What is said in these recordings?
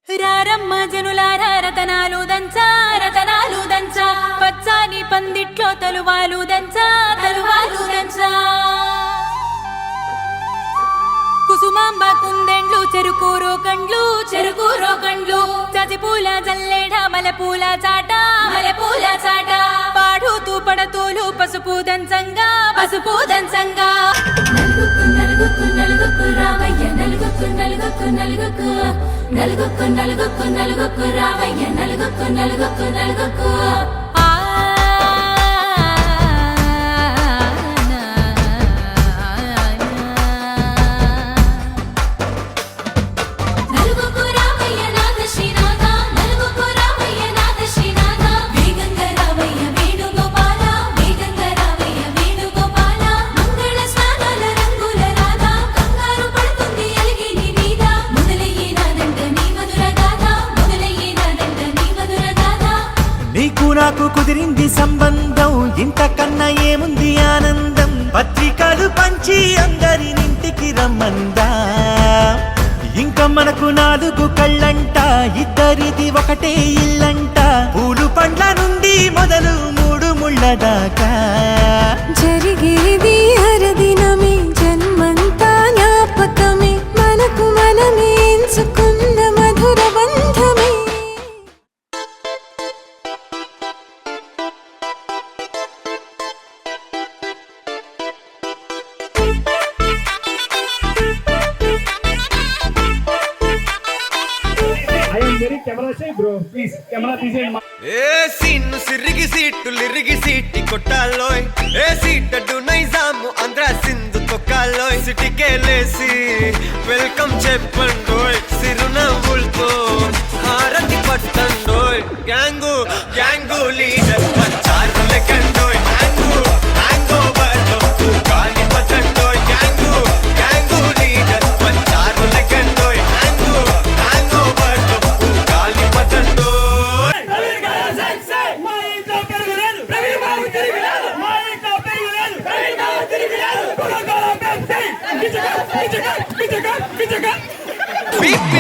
రారమ్మ జనులారా రతనాలు దంచా రతనాలు దంచా పచ్చాని పందిట్లో తలువాలు దంచా తలువాలు దంచా కుసుమాంబ కుందెండ్లు చెరుకూరో కండ్లు చజిపూల జల్లేడ మలపూల చాట పాడుతూ పడతూలు పసుపు దంచంగా నలుగుకు నలుగుకు రామయ్య నలుగుకు రామయ్య నలుగుకు నాకు కుదిరింది సంబంధం ఇంతకన్నా ఏముంది ఆనందం పత్రికలు పంచి అందరినింటికి రమ్మందా ఇంకా మనకు 4 కళ్ళంట ఇద్దరిది ఒకటే ఇల్లంట పూలు పండ్ల నుండి మొదలు 3 ముళ్ళ దాకా జరిగేది హరదినమే జన్మంతా జ్ఞాపకమే మనకు మనమే ఎంచుకున్న మధుర బంధమే సిర్రిగి సీటు కొట్టాలోయ్ ఏ సీటు నైజాము ఆంధ్ర సింధు తొక్కాలోయ్ సిటీకేలేసి వెల్కమ్ చెప్పండోయ్ సిరునవ్వులతో హారతి పట్టండోయ్ గ్యాంగు లీడర్ పంచారు లెక్కండోయ్ హ్యాంగ్ ఓవర్లో గాలి పట్టండోయ్ గ్యాంగు లీడర్ పంచారు లెక్కండోయ్ హ్యాంగ్ ఓవర్లో గాలి పట్టండోయ్ Beep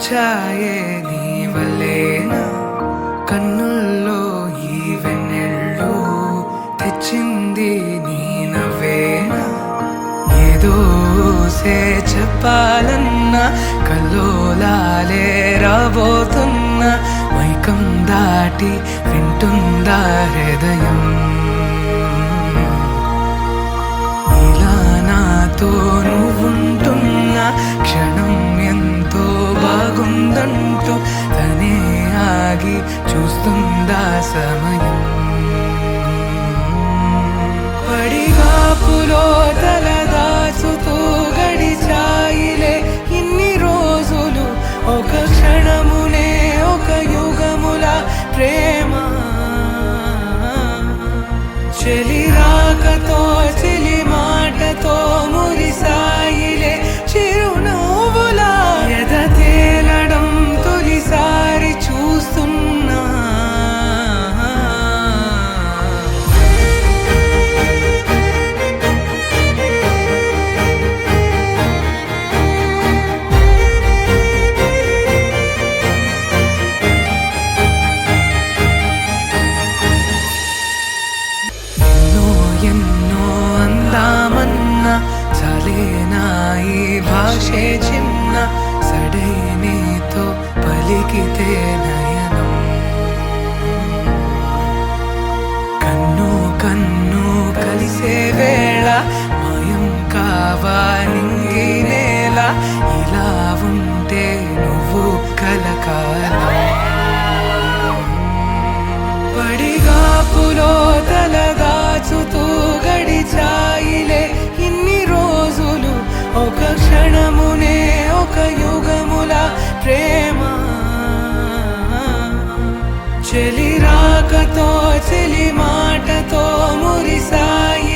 వచ్చాయే నీ వల్లేనా కన్నుల్లో ఈ వెన్నెళ్ళు తెచ్చింది నీ నవ్వేనా ఏదో సే చెప్పాలన్నా కల్లోలాలే రాబోతున్నా మైకం దాటి వింటుందా హృదయం ఇలా నాతో నువ్వుంటున్న క్షణం ఎంతో బాగుందంటూ తనే ఆగి చూస్తుందా సమయం పడిగాపులో తలదాచుతూ గడిచాయిలే ఇన్ని రోజులు ఒక క్షణమునే ఒక యుగముల ప్రేమ చెలి రాకతో చెలి మాటతో మురిసాయిలే చిరునవ్వులా ఎద తేలడం తొలిసారి చూస్తున్నా ఎన్నో అందామన్నా చాలేనా ఈ భాషే చిన్న సడైనతో పలికితే నయనం కన్ను కన్ను కలిసే వేళ మాయం కావాలింగి నేల ఇలా ఉంటే నువ్వు కలకాలం పడిగాపులో తలదాచుతూ గడిచాయిలే ఇన్ని రోజులు ఒక క్షణమునే ఒక యుగముల ప్రేమ చెలి రాకతో చెలి మాటతో మురిసాయి